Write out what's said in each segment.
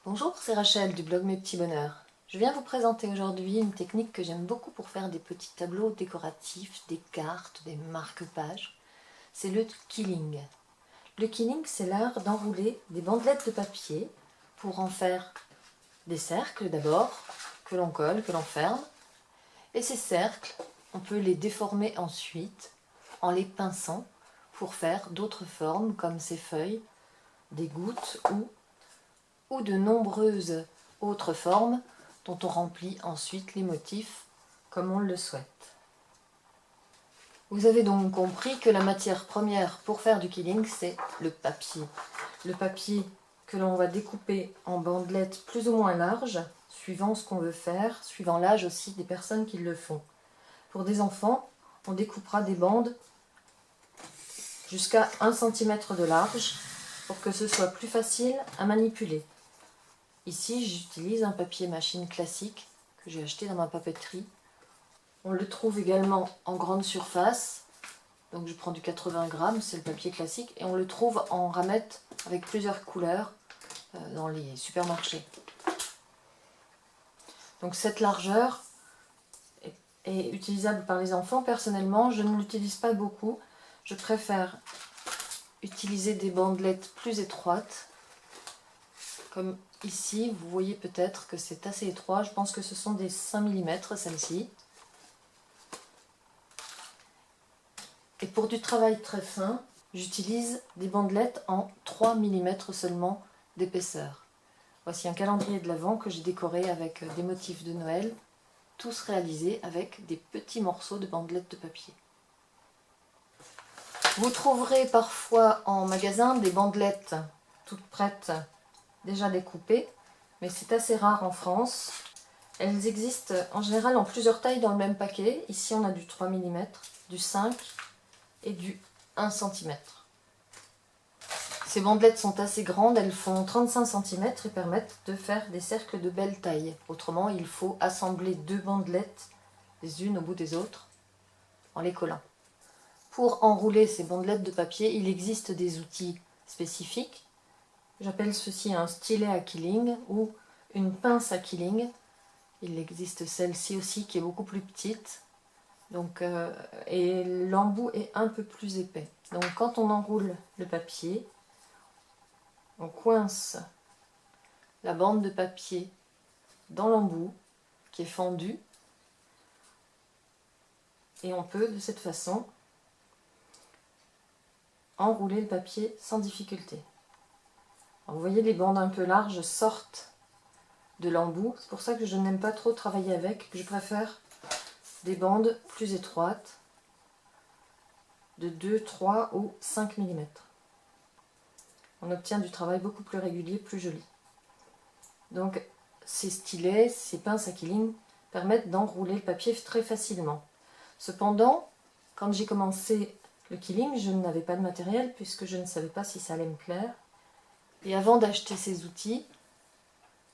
Bonjour, c'est Rachel du blog Mes Petits Bonheurs. Je viens vous présenter aujourd'hui une technique que j'aime beaucoup pour faire des petits tableaux décoratifs, des cartes, des marque-pages. C'est le quilling. Le quilling, c'est l'art d'enrouler des bandelettes de papier pour en faire des cercles d'abord, que l'on colle, que l'on ferme. Et ces cercles, on peut les déformer ensuite en les pinçant pour faire d'autres formes comme ces feuilles, des gouttes ou de nombreuses autres formes dont on remplit ensuite les motifs comme on le souhaite. Vous avez donc compris que la matière première pour faire du quilling, c'est le papier. Le papier que l'on va découper en bandelettes plus ou moins larges, suivant ce qu'on veut faire, suivant l'âge aussi des personnes qui le font. Pour des enfants, on découpera des bandes jusqu'à 1 cm de large pour que ce soit plus facile à manipuler. Ici, j'utilise un papier machine classique que j'ai acheté dans ma papeterie. On le trouve également en grande surface, donc je prends du 80 grammes, c'est le papier classique, et on le trouve en ramette avec plusieurs couleurs dans les supermarchés. Donc cette largeur est utilisable par les enfants. Personnellement, je ne l'utilise pas beaucoup. Je préfère utiliser des bandelettes plus étroites, comme ici, vous voyez peut-être que c'est assez étroit. Je pense que ce sont des 5 mm, celle-ci. Et pour du travail très fin, j'utilise des bandelettes en 3 mm seulement d'épaisseur. Voici un calendrier de l'Avent que j'ai décoré avec des motifs de Noël, tous réalisés avec des petits morceaux de bandelettes de papier. Vous trouverez parfois en magasin des bandelettes toutes prêtes, déjà découpées, mais c'est assez rare en France. Elles existent en général en plusieurs tailles dans le même paquet. Ici on a du 3 mm, du 5 et du 1 cm. Ces bandelettes sont assez grandes, elles font 35 cm et permettent de faire des cercles de belle taille. Autrement, il faut assembler deux bandelettes les unes au bout des autres en les collant. Pour enrouler ces bandelettes de papier, il existe des outils spécifiques. J'appelle ceci un stylet à quilling ou une pince à quilling. Il existe celle-ci aussi qui est beaucoup plus petite. Et l'embout est un peu plus épais. Donc quand on enroule le papier, on coince la bande de papier dans l'embout qui est fendu et on peut de cette façon enrouler le papier sans difficulté. Alors vous voyez, les bandes un peu larges sortent de l'embout, c'est pour ça que je n'aime pas trop travailler avec, que je préfère des bandes plus étroites de 2, 3 ou 5 mm. On obtient du travail beaucoup plus régulier, plus joli. Donc ces stylets, ces pinces à quilling permettent d'enrouler le papier très facilement. Cependant, quand j'ai commencé le quilling, je n'avais pas de matériel puisque je ne savais pas si ça allait me plaire. Et avant d'acheter ces outils,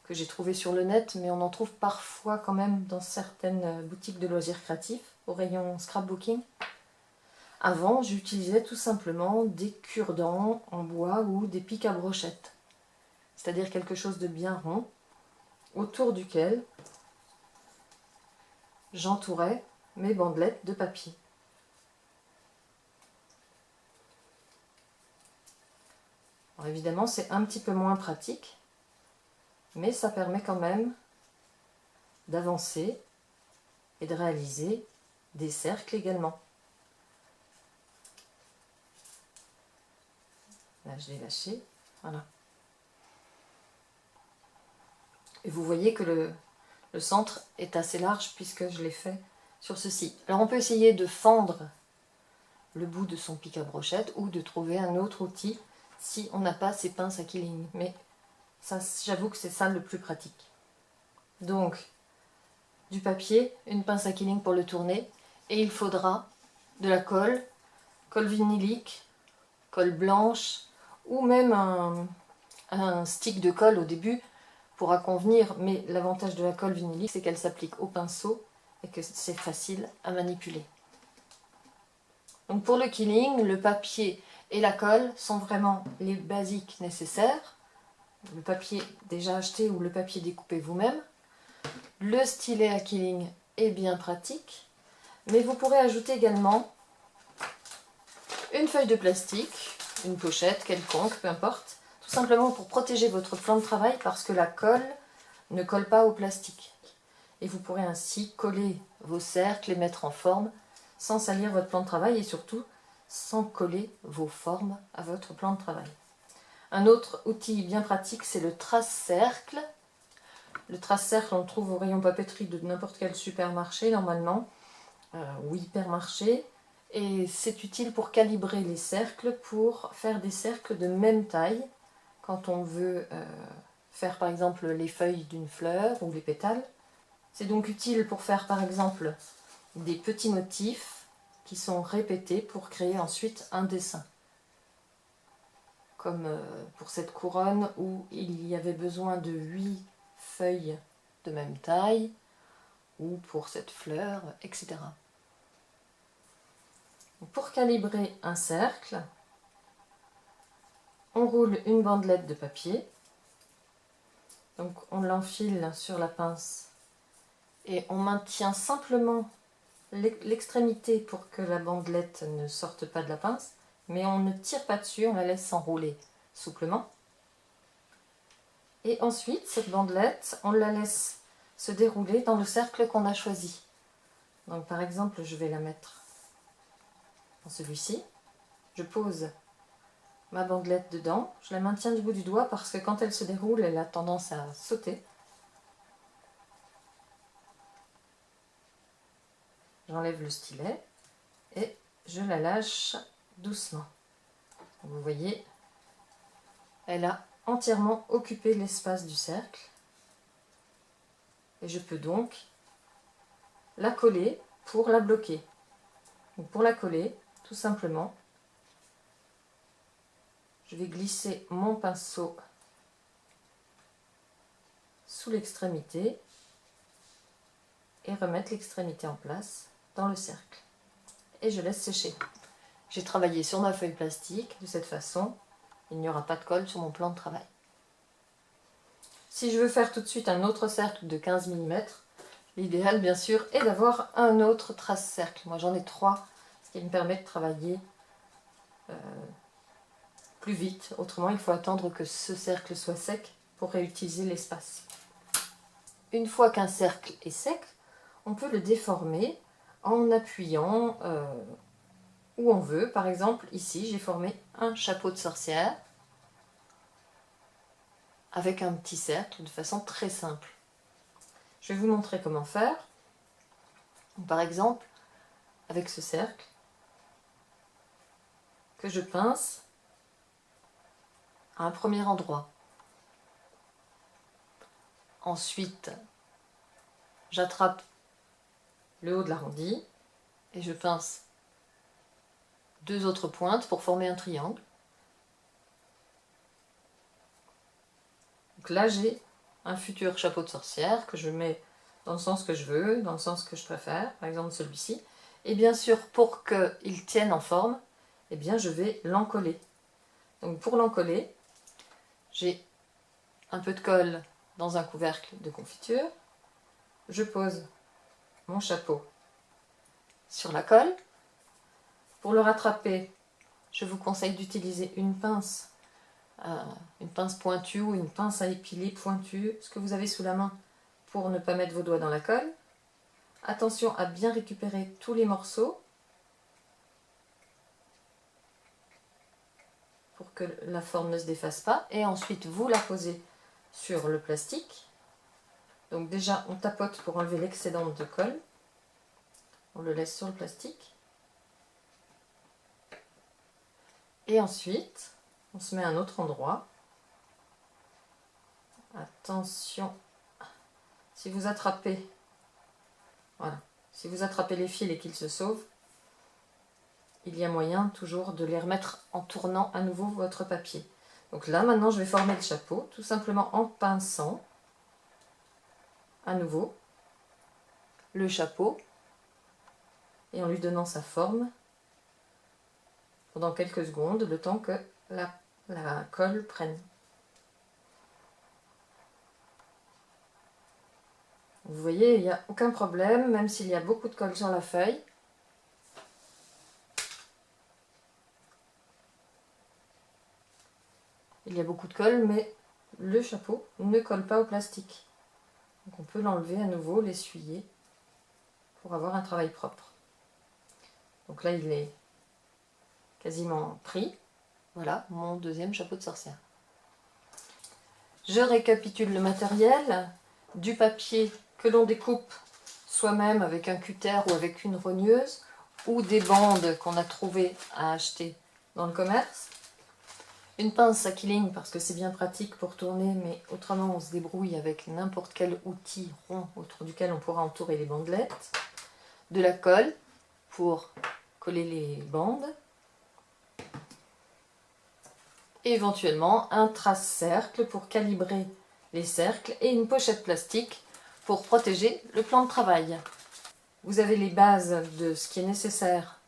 que j'ai trouvés sur le net, mais on en trouve parfois quand même dans certaines boutiques de loisirs créatifs, au rayon scrapbooking, avant, j'utilisais tout simplement des cure-dents en bois ou des pics à brochettes, c'est-à-dire quelque chose de bien rond, autour duquel j'entourais mes bandelettes de papier. Alors évidemment, c'est un petit peu moins pratique, mais ça permet quand même d'avancer et de réaliser des cercles également. Là, je l'ai lâché, voilà. Et vous voyez que le centre est assez large puisque je l'ai fait sur ceci. Alors on peut essayer de fendre le bout de son pic à brochette ou de trouver un autre outil si on n'a pas ces pinces à quilling. Mais ça, j'avoue que c'est ça le plus pratique. Donc, du papier, une pince à quilling pour le tourner, et il faudra de la colle, colle vinylique, colle blanche, ou même un stick de colle au début pourra convenir, mais l'avantage de la colle vinylique, c'est qu'elle s'applique au pinceau et que c'est facile à manipuler. Donc pour le quilling, le papier et la colle sont vraiment les basiques nécessaires. le papier déjà acheté ou le papier découpé vous-même. Le stylet à quilling est bien pratique, mais vous pourrez ajouter également une feuille de plastique, une pochette quelconque, peu importe, tout simplement pour protéger votre plan de travail parce que la colle ne colle pas au plastique. Et vous pourrez ainsi coller vos cercles, les mettre en forme sans salir votre plan de travail et surtout sans coller vos formes à votre plan de travail. Un autre outil bien pratique, c'est le trace-cercle. Le trace-cercle, on le trouve au rayon papeterie de n'importe quel supermarché normalement, ou hypermarché. Et c'est utile pour calibrer les cercles, pour faire des cercles de même taille. Quand on veut faire par exemple les feuilles d'une fleur ou les pétales. C'est donc utile pour faire par exemple des petits motifs qui sont répétés pour créer ensuite un dessin. Comme pour cette couronne où il y avait besoin de 8 feuilles de même taille, ou pour cette fleur, etc. Pour calibrer un cercle, on roule une bandelette de papier. Donc on l'enfile sur la pince et on maintient simplement l'extrémité pour que la bandelette ne sorte pas de la pince, mais on ne tire pas dessus, on la laisse s'enrouler souplement. Et ensuite, cette bandelette, on la laisse se dérouler dans le cercle qu'on a choisi. Donc par exemple, je vais la mettre dans celui-ci. Je pose ma bandelette dedans, je la maintiens du bout du doigt parce que quand elle se déroule, elle a tendance à sauter. J'enlève le stylet et je la lâche doucement. Vous voyez, elle a entièrement occupé l'espace du cercle. Et je peux donc la coller pour la bloquer. Donc pour la coller, tout simplement, je vais glisser mon pinceau sous l'extrémité et remettre l'extrémité en place dans le cercle. Et je laisse sécher. J'ai travaillé sur ma feuille plastique de cette façon. Il n'y aura pas de colle sur mon plan de travail. Si je veux faire tout de suite un autre cercle de 15 mm, l'idéal bien sûr est d'avoir un autre trace-cercle. Moi j'en ai 3, ce qui me permet de travailler plus vite. Autrement il faut attendre que ce cercle soit sec pour réutiliser l'espace. Une fois qu'un cercle est sec, on peut le déformer en appuyant où on veut. Par exemple, ici, j'ai formé un chapeau de sorcière avec un petit cercle de façon très simple. Je vais vous montrer comment faire. Par exemple, avec ce cercle que je pince à un premier endroit. Ensuite, j'attrape le haut de l'arrondi et je pince 2 autres pointes pour former un triangle. Donc là, j'ai un futur chapeau de sorcière que je mets dans le sens que je veux, dans le sens que je préfère, par exemple celui-ci. Et bien sûr, pour qu'il tienne en forme, eh bien, je vais l'encoller. Donc pour l'encoller, j'ai un peu de colle dans un couvercle de confiture. Je pose mon chapeau sur la colle. Pour le rattraper, je vous conseille d'utiliser une pince pointue ou une pince à épiler pointue, ce que vous avez sous la main pour ne pas mettre vos doigts dans la colle. Attention à bien récupérer tous les morceaux pour que la forme ne se défasse pas. Et ensuite, vous la posez sur le plastique. Donc déjà, on tapote pour enlever l'excédent de colle. On le laisse sur le plastique. Et ensuite, on se met à un autre endroit. Attention, si vous attrapez, voilà, si vous attrapez les fils et qu'ils se sauvent, il y a moyen toujours de les remettre en tournant à nouveau votre papier. Donc là, maintenant, je vais former le chapeau, tout simplement en pinçant à nouveau le chapeau et en lui donnant sa forme pendant quelques secondes, le temps que la colle prenne. Vous voyez, il n'y a aucun problème, même s'il y a beaucoup de colle sur la feuille. Il y a beaucoup de colle, mais le chapeau ne colle pas au plastique. Donc on peut l'enlever à nouveau, l'essuyer, pour avoir un travail propre. Donc là, il est quasiment pris. Voilà, mon deuxième chapeau de sorcière. Je récapitule le matériel. Du papier que l'on découpe soi-même avec un cutter ou avec une rogneuse, ou des bandes qu'on a trouvées à acheter dans le commerce. Une pince à quilling parce que c'est bien pratique pour tourner, mais autrement on se débrouille avec n'importe quel outil rond autour duquel on pourra entourer les bandelettes. De la colle pour coller les bandes. Et éventuellement un trace-cercle pour calibrer les cercles et une pochette plastique pour protéger le plan de travail. Vous avez les bases de ce qui est nécessaire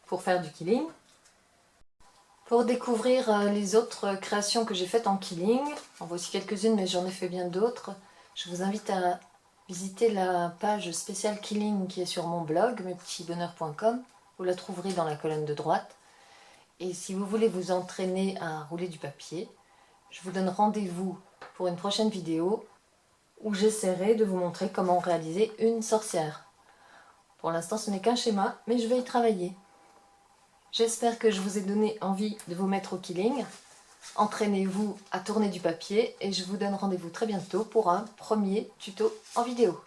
pour faire du quilling. Pour découvrir les autres créations que j'ai faites en quilling, en voici quelques-unes mais j'en ai fait bien d'autres, je vous invite à visiter la page spéciale quilling qui est sur mon blog, mespetitsbonheurs.com. Vous la trouverez dans la colonne de droite. Et si vous voulez vous entraîner à rouler du papier, je vous donne rendez-vous pour une prochaine vidéo où j'essaierai de vous montrer comment réaliser une sorcière. Pour l'instant, ce n'est qu'un schéma, mais je vais y travailler. J'espère que je vous ai donné envie de vous mettre au quilling. Entraînez-vous à tourner du papier et je vous donne rendez-vous très bientôt pour un premier tuto en vidéo.